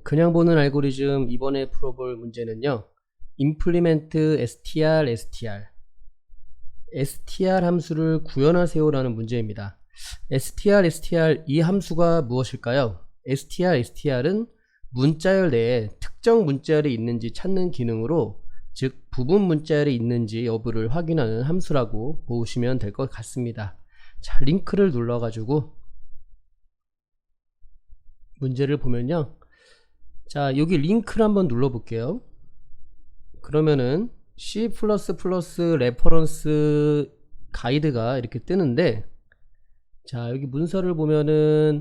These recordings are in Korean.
그냥 보는 알고리즘 이번에 풀어볼 문제는요. implement str 함수를 구현하세요 라는 문제입니다. str 이 함수가 무엇일까요? str은 문자열 내에 특정 문자열이 있는지 찾는 기능으로, 즉 부분 문자열이 있는지 여부를 확인하는 함수라고 보시면 될 것 같습니다. 자, 링크를 눌러 가지고 문제를 보면요, 자, 여기 링크를 한번 눌러 볼게요. 그러면은 C++ 레퍼런스 가이드가 이렇게 뜨는데, 자, 여기 문서를 보면은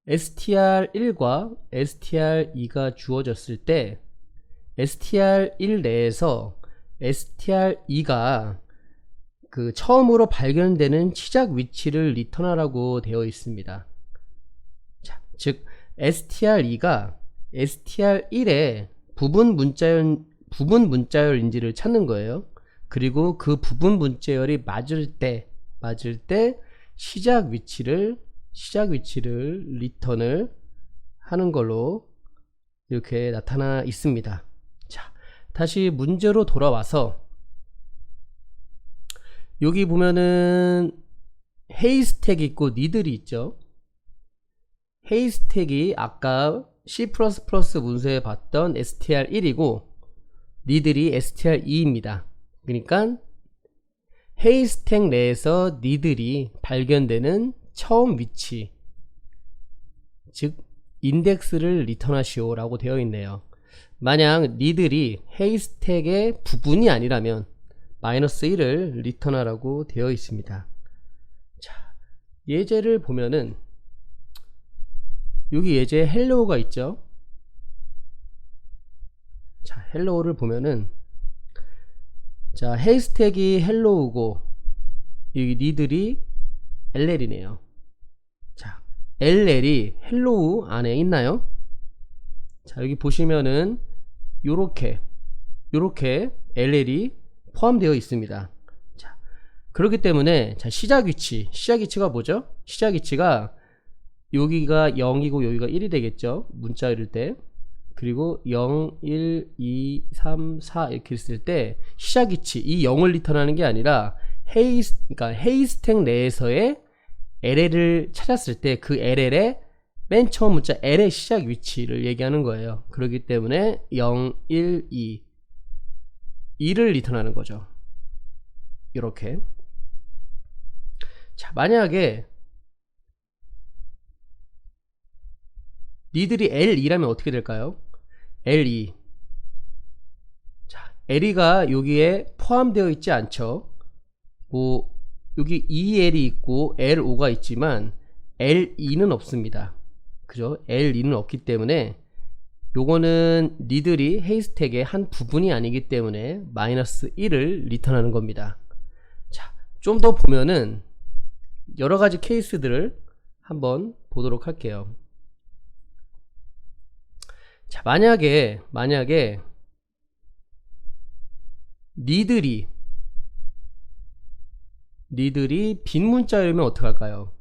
str1과 str2가 주어졌을 때 str1 내에서 str2가 그 처음으로 발견되는 시작 위치를 리턴하라고 되어 있습니다. 자, 즉 str2가 str1의 부분 문자열인지를 찾는 거예요. 그리고 그 부분 문자열이 맞을 때 시작 위치를 리턴을 하는 걸로 이렇게 나타나 있습니다. 자, 다시 문제로 돌아와서 여기 보면은 헤이스택이 있고 니들이 있죠. 헤이스택이 아까 C++ 문서에 봤던 str1이고 니들이 str2입니다. 그러니까 헤이스택 내에서 니들이 발견되는 처음 위치, 즉 인덱스를 리턴하시오 라고 되어 있네요. 만약 니들이 헤이스택의 부분이 아니라면 -1을 리턴하라고 되어 있습니다. 자, 예제를 보면은 여기 예제에 헬로우가 있죠. 자, 헬로우를 보면은, 자, 헤이스택이 헬로우고 여기 니들이 LL이네요. 자, LL이 헬로우 안에 있나요? 자, 여기 보시면은 요렇게 LL이 포함되어 있습니다. 자, 그렇기 때문에 자, 시작 위치가 뭐죠? 시작 위치가 여기가 0이고 여기가 1이 되겠죠, 문자일 때. 그리고 0, 1, 2, 3, 4 이렇게 있을 때 시작 위치, 이 0을 리턴하는 게 아니라 그러니까 헤이스택 내에서의 LL을 찾았을 때 그 LL의 맨 처음 문자 L의 시작 위치를 얘기하는 거예요. 그렇기 때문에 0, 1, 2 2를 리턴하는 거죠. 이렇게. 자, 만약에 니들이 L2라면 어떻게 될까요? L2. 자, L2가 여기에 포함되어 있지 않죠. 뭐 여기 EL이 있고 L5가 있지만 L2는 없습니다. 그죠? L2는 없기 때문에 요거는 니들이 헤이스택의 한 부분이 아니기 때문에 -1을 리턴하는 겁니다. 자, 좀 더 보면은 여러가지 케이스들을 한번 보도록 할게요. 자, 만약에 니들이 빈 문자열이면 어떡할까요?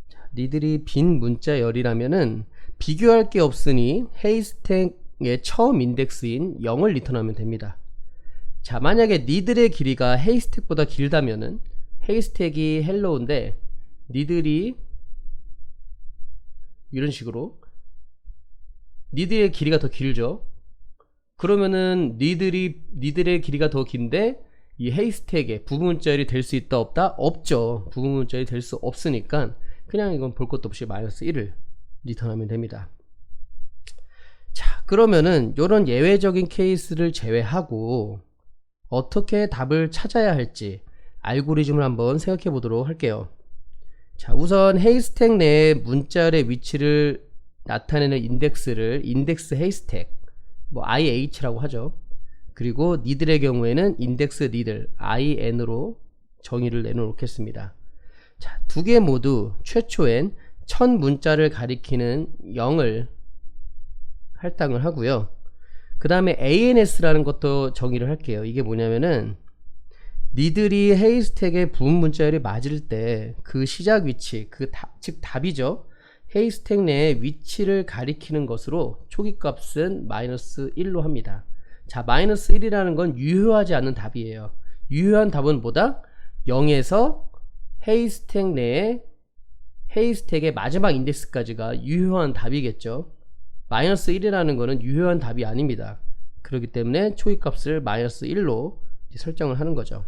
자, 니들이 빈 문자열이라면은 비교할 게 없으니 헤이스택의 처음 인덱스인 0을 리턴하면 됩니다. 자, 만약에 니들의 길이가 헤이스택보다 길다면은, 헤이스택이 헬로우인데 니들이 이런 식으로 니들의 길이가 더 길죠. 그러면은 니들의 길이가 더 긴데 이 헤이스택의 부분 문자열이 될 수 있다 없다? 없죠. 부분 문자열이 될 수 없으니까 그냥 이건 볼 것도 없이 -1을 리턴하면 됩니다. 자, 그러면은 이런 예외적인 케이스를 제외하고 어떻게 답을 찾아야 할지 알고리즘을 한번 생각해 보도록 할게요. 자, 우선 헤이스택 내에 문자열의 위치를 나타내는 인덱스를 인덱스 헤이스택, 뭐 IH라고 하죠. 그리고 니들의 경우에는 인덱스 니들 IN으로 정의를 내놓겠습니다. 자, 두 개 모두 최초엔 첫 문자를 가리키는 0을 할당을 하고요. 그 다음에 ANS라는 것도 정의를 할게요. 이게 뭐냐면은 니들이 헤이스택의 부분 문자열이 맞을 때 그 시작 위치, 즉 답이죠. 헤이스택 내의 위치를 가리키는 것으로 초기값은 마이너스 1로 합니다. 자, 마이너스 1이라는 건 유효하지 않는 답이에요. 유효한 답은 뭐다? 0에서 헤이스택 내에 헤이스택의 마지막 인덱스까지가 유효한 답이겠죠. 마이너스 1이라는 거는 유효한 답이 아닙니다. 그렇기 때문에 초기값을 마이너스 1로 설정을 하는 거죠.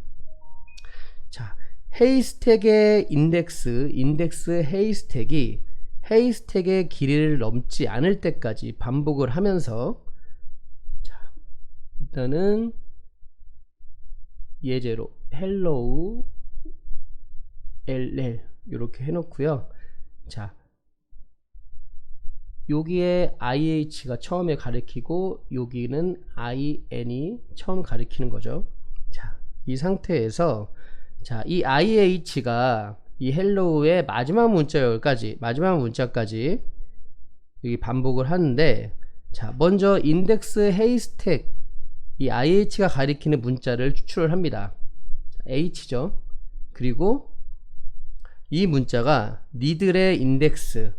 자, 헤이스택의 인덱스 헤이스택이 헤이스택의 길이를 넘지 않을 때까지 반복을 하면서, 자, 일단은 예제로 hello ll 이렇게 해놓고요. 자, 여기에 ih가 처음에 가리키고 여기는 in이 처음 가리키는 거죠. 자, 이 상태에서 자, 이 ih가 이 hello의 마지막 문자까지 여기 반복을 하는데, 자, 먼저 인덱스 헤이스택 이 ih가 가리키는 문자를 추출을 합니다. 자, h죠. 그리고 이 문자가 니들의 인덱스,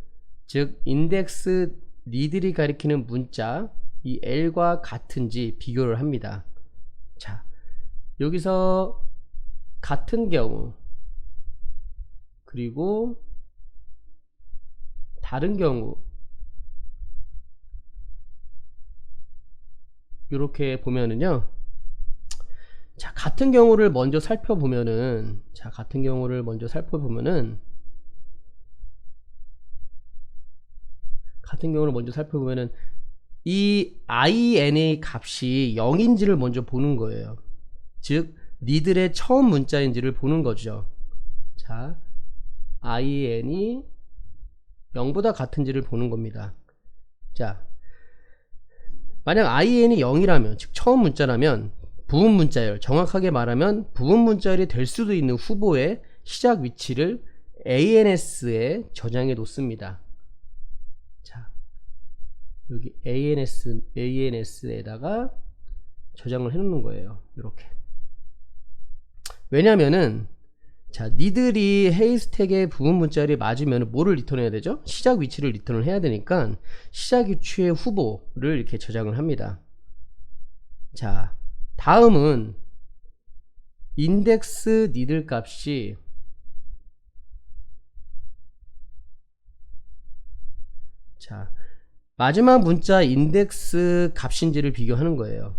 즉 인덱스 니들이 가리키는 문자 이 l과 같은지 비교를 합니다. 자, 여기서 같은 경우 그리고 다른 경우 이렇게 보면은요, 자, 같은 경우를 먼저 살펴보면은 이 in의 값이 0인지를 먼저 보는 거예요. 즉 니들의 처음 문자인지를 보는 거죠. 자, in이 0보다 같은지를 보는 겁니다. 자, 만약 in이 0이라면, 즉 처음 문자라면 부분 문자열, 정확하게 말하면 부분 문자열이 될 수도 있는 후보의 시작 위치를 ANS에 저장해 놓습니다. 자, 여기 ANS에다가 저장을 해 놓는 거예요. 이렇게. 왜냐면은, 자, 니들이 헤이스택의 부분 문자열이 맞으면 뭐를 리턴해야 되죠? 시작 위치를 리턴을 해야 되니까 시작 위치의 후보를 이렇게 저장을 합니다. 자, 다음은 인덱스 니들 값이 자, 마지막 문자 인덱스 값인지를 비교하는 거예요.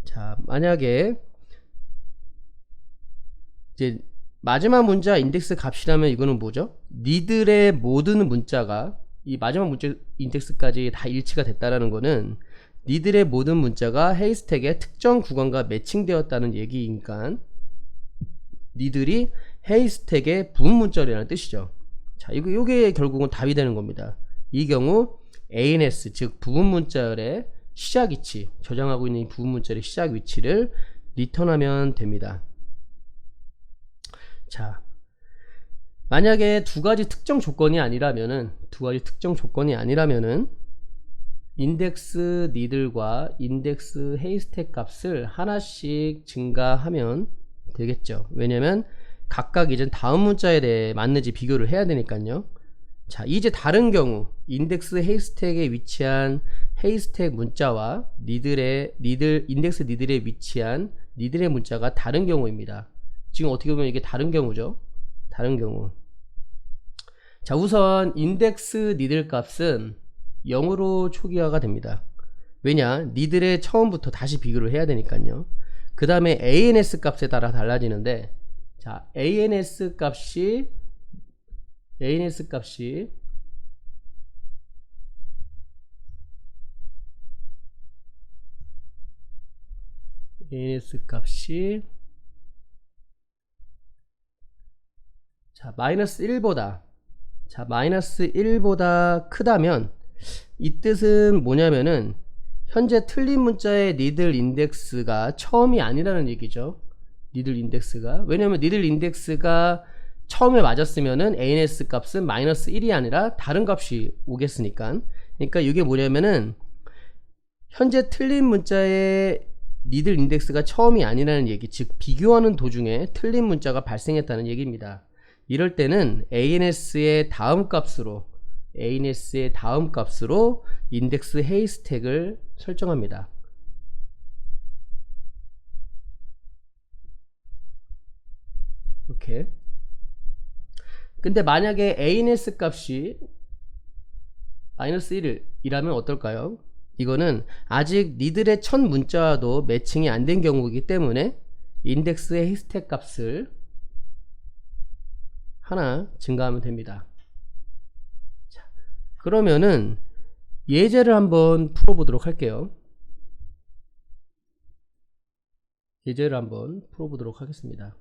자, 만약에 이제 마지막 문자 인덱스 값이라면 이거는 뭐죠? 니들의 모든 문자가 이 마지막 문자 인덱스까지 다 일치가 됐다라는 거는 니들의 모든 문자가 헤이스택의 특정 구간과 매칭되었다는 얘기니까 니들이 헤이스택의 부분 문자열이라는 뜻이죠. 자, 이게 결국은 답이 되는 겁니다. 이 경우 ANS, 즉 부분 문자열의 시작 위치, 저장하고 있는 이 부분 문자열의 시작 위치를 리턴하면 됩니다. 자, 만약에 두 가지 특정 조건이 아니라면은 인덱스 니들과 인덱스 헤이스택 값을 하나씩 증가하면 되겠죠. 왜냐면 각각 이제 다음 문자에 대해 맞는지 비교를 해야 되니까요. 자, 이제 다른 경우 인덱스 헤이스택에 위치한 헤이스택 문자와 인덱스 니들에 위치한 니들의 문자가 다른 경우입니다. 지금 어떻게 보면 이게 다른 경우죠. 다른 경우. 자, 우선 인덱스 니들 값은 0으로 초기화가 됩니다. 왜냐? 니들의 처음부터 다시 비교를 해야 되니까요. 그 다음에 ANS 값에 따라 달라지는데, 자, ANS 값이 자, 마이너스 1보다 크다면 이 뜻은 뭐냐면은 현재 틀린 문자의 니들 인덱스가 처음이 아니라는 얘기죠. 니들 인덱스가. 왜냐면 니들 인덱스가 처음에 맞았으면은 ANS 값은 마이너스 1이 아니라 다른 값이 오겠으니까. 그러니까 이게 뭐냐면은 현재 틀린 문자의 니들 인덱스가 처음이 아니라는 얘기, 즉 비교하는 도중에 틀린 문자가 발생했다는 얘기입니다. 이럴 때는 ANS의 다음 값으로 인덱스 헤이스택을 설정합니다. 이렇게. 근데 만약에 ANS 값이 -1이라면 어떨까요? 이거는 아직 니들의 첫 문자와도 매칭이 안 된 경우이기 때문에 인덱스 헤이스택 값을 하나 증가하면 됩니다. 자, 그러면은 예제를 한번 풀어보도록 할게요. 예제를 한번 풀어보도록 하겠습니다.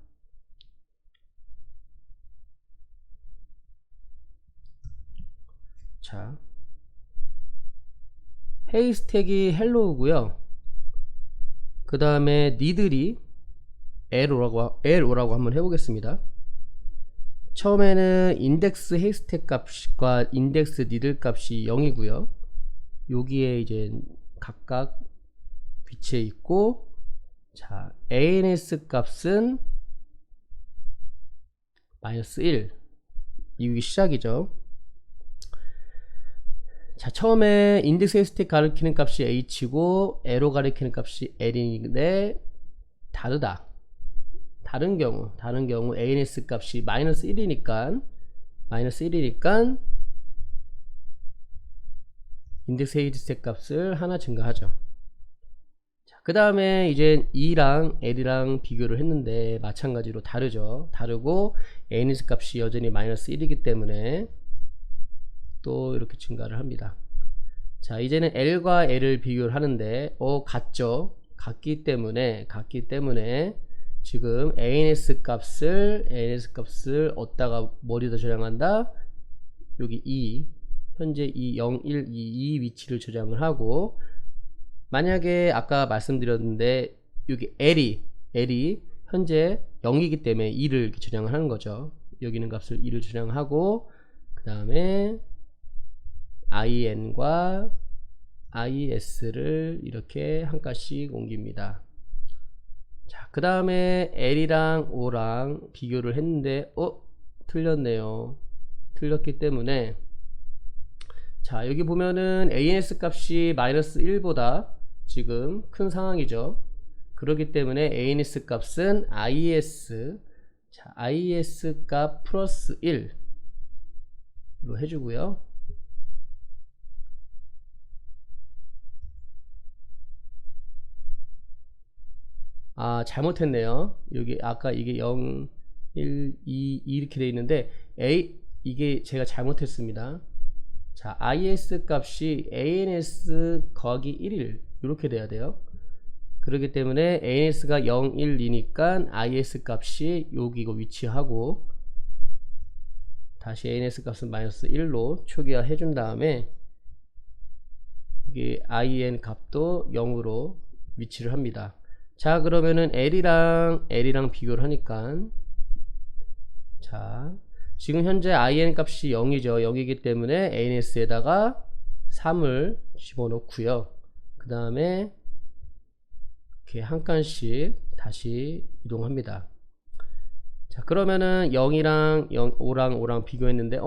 자, 헤이스택이 헬로우고요. 그 다음에 니들이 LO라고 한번 해보겠습니다. 처음에는 인덱스 헤이스택 값과 인덱스 니들 값이 0이고요. 여기에 이제 각각 위치해 있고, 자, ANS 값은 -1. 이게 시작이죠. 자, 처음에 인덱스 헤이스택 가리키는 값이 h고 에로 가리키는 값이 l인데 다른 경우 ANS 값이 -1이니까 인덱스 헤이스택 값을 하나 증가하죠. 그 다음에 이제 E랑 L이랑 비교를 했는데 마찬가지로 다르고 ANS 값이 여전히 -1이기 때문에 또 이렇게 증가를 합니다. 자, 이제는 L과 L을 비교를 하는데 같기 때문에 지금 ANS 값을 어디다가 머리에다 저장한다? 여기 현재 이 0, 1, 2 위치를 저장을 하고, 만약에 아까 말씀드렸는데 여기 L이 현재 0이기 때문에 2를 이렇게 저장을 하는 거죠. 여기 있는 값을 2를 저장하고, 그 다음에 IN과 IS를 이렇게 한 칸씩 옮깁니다. 자, 그 다음에 L이랑 O랑 비교를 했는데 틀렸네요. 틀렸기 때문에, 자, 여기 보면은 ANS 값이 -1보다 지금 큰 상황이죠. 그렇기 때문에 ANS 값은 IS 값 플러스 1로 해주고요. 아, 잘못했네요. 여기 아까 이게 0, 1, 2 이렇게 돼 있는데 이게 제가 잘못했습니다. 자, IS 값이 ANS 곱하기 1 이렇게 돼야 돼요. 그렇기 때문에 ANS가 0, 1, 2니까 IS 값이 여기고 위치하고, 다시 ANS 값은 -1로 초기화 해준 다음에 이게 IN 값도 0으로 위치를 합니다. 자, 그러면은 L이랑 비교를 하니까, 자, 지금 현재 IN 값이 0이죠. 0이기 때문에 ANS에다가 3을 집어넣고요. 그 다음에 이렇게 한 칸씩 다시 이동합니다. 자, 그러면은 0이랑 5랑 비교했는데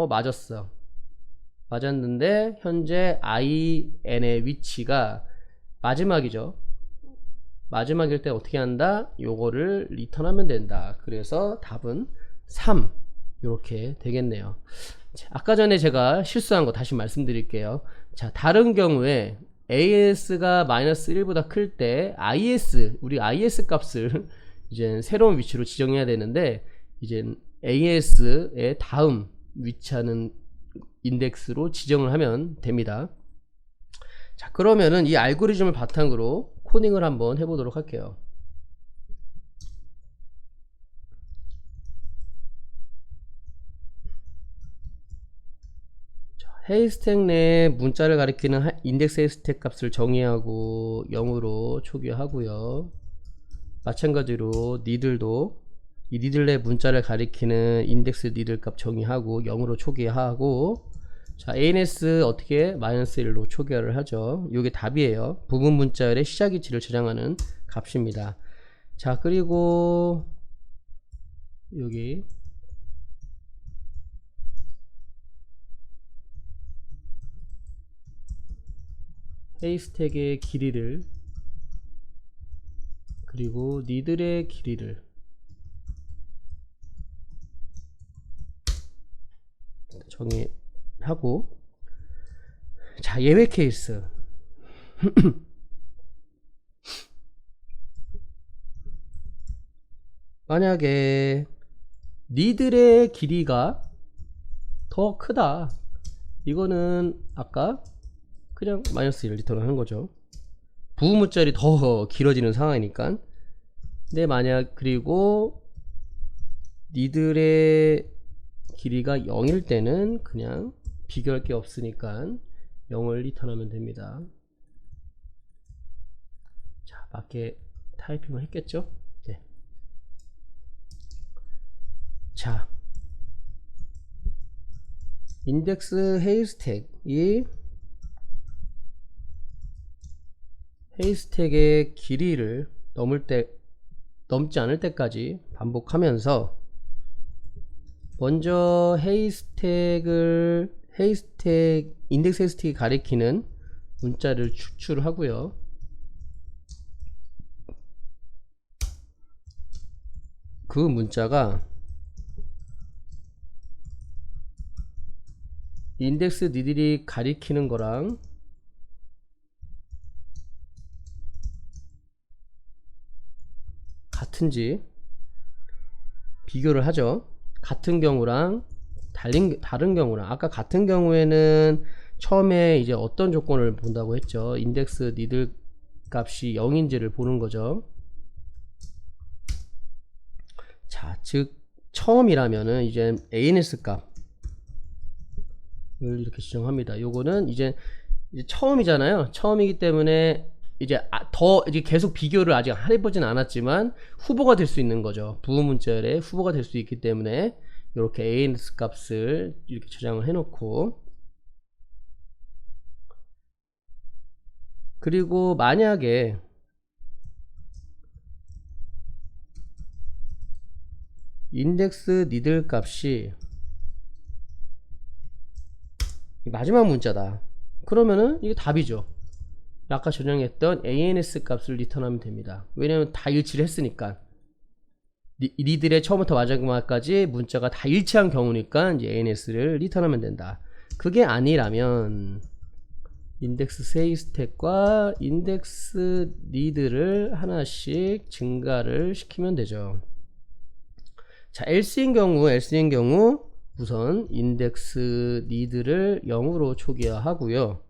맞았는데 현재 IN의 위치가 마지막이죠. 마지막일 때 어떻게 한다? 요거를 리턴하면 된다. 그래서 답은 3 이렇게 되겠네요. 자, 아까 전에 제가 실수한 거 다시 말씀드릴게요. 자, 다른 경우에 AS가 -1보다 클 때 우리 IS 값을 이제 새로운 위치로 지정해야 되는데, 이제 AS의 다음 위치하는 인덱스로 지정을 하면 됩니다. 자, 그러면은 이 알고리즘을 바탕으로 코딩을 한번 해보도록 할게요. 헤이스택 내에 문자를 가리키는 인덱스 헤이스택 값을 정의하고 0으로 초기화하고요. 마찬가지로 니들도 이 니들 내 문자를 가리키는 인덱스 니들 값 정의하고 0으로 초기화하고, 자, ANS 어떻게 -1로 초기화를 하죠. 이게 답이에요. 부분 문자열의 시작 위치를 저장하는 값입니다. 자, 그리고 여기 헤이스택의 길이를 그리고 니들의 길이를 정의하고, 자, 예외 케이스. 만약에 니들의 길이가 더 크다, 이거는 아까 그냥 마이너스 1 리턴을 하는 거죠. 부분문자열이 더 길어지는 상황이니까. 근데 만약 그리고 니들의 길이가 0일 때는 그냥 비교할 게 없으니까 0을 리턴하면 됩니다. 자, 맞게 타이핑을 했겠죠? 네. 자, 인덱스 헤이스택이 헤이스택의 길이를 넘지 않을 때까지 반복하면서 먼저 인덱스 헤이스택이 가리키는 문자를 추출하고요. 그 문자가 인덱스 니들이 가리키는 거랑 같은지 비교를 하죠. 같은 경우랑 다른 경우랑, 아까 같은 경우에는 처음에 이제 어떤 조건을 본다고 했죠. 인덱스 니들 값이 0인지를 보는 거죠. 자, 즉 처음이라면은 이제 ANS 값을 이렇게 지정합니다. 요거는 이제 처음이잖아요. 처음이기 때문에 이제 이제 계속 비교를 아직 해보진 않았지만 후보가 될 수 있는 거죠. 부분문자열의 후보가 될 수 있기 때문에 이렇게 ANS 값을 이렇게 저장을 해놓고, 그리고 만약에 인덱스 니들 값이 마지막 문자다, 그러면은 이게 답이죠. 아까 저장했던 ANS 값을 리턴하면 됩니다. 왜냐면 다 일치를 했으니까. 니들의 처음부터 마지막까지 문자가 다 일치한 경우니까 이제 ANS를 리턴하면 된다. 그게 아니라면 인덱스 헤이스택과 인덱스 니들을 하나씩 증가를 시키면 되죠. 자, else인 경우 우선 인덱스 니들을 0으로 초기화하고요.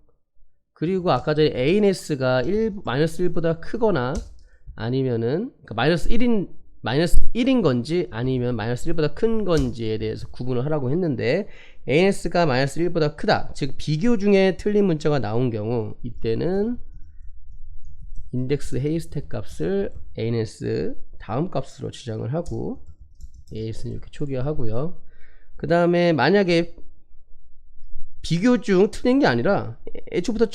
그리고 아까 전에 ANS가 마이너스 1보다 크거나 아니면은 그러니까 마이너스 1인 건지 아니면 마이너스 1보다 큰 건지에 대해서 구분을 하라고 했는데, ANS가 마이너스 1보다 크다, 즉 비교 중에 틀린 문자가 나온 경우, 이때는 인덱스 헤이스택 값을 ANS 다음 값으로 지정을 하고 AS는 이렇게 초기화하고요. 그 다음에 만약에 비교 중 틀린 게 아니라 애초부터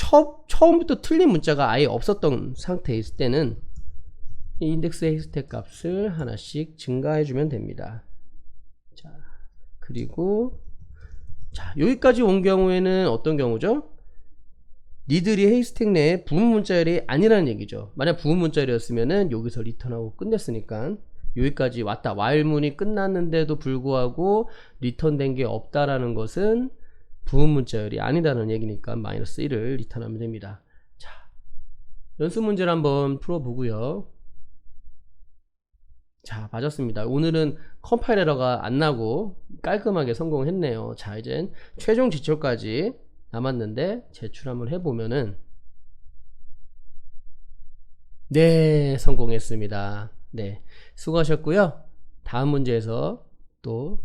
처음부터 틀린 문자가 아예 없었던 상태에 있을 때는 이 인덱스 헤이스택 값을 하나씩 증가해 주면 됩니다. 자, 그리고 자, 여기까지 온 경우에는 어떤 경우죠? 니들이 헤이스택 내에 부분 문자열이 아니라는 얘기죠. 만약 부분 문자열이었으면은 여기서 리턴하고 끝냈으니까, 여기까지 왔다, while문이 끝났는데도 불구하고 리턴된 게 없다라는 것은 부분 문자열이 아니다는 얘기니까 마이너스 1을 리턴하면 됩니다. 자, 연습 문제를 한번 풀어보고요. 자, 맞았습니다. 오늘은 컴파일 에러가 안 나고 깔끔하게 성공했네요. 자, 이제 최종 지출까지 남았는데 제출 한번 해보면은, 네, 성공했습니다. 네, 수고하셨고요. 다음 문제에서 또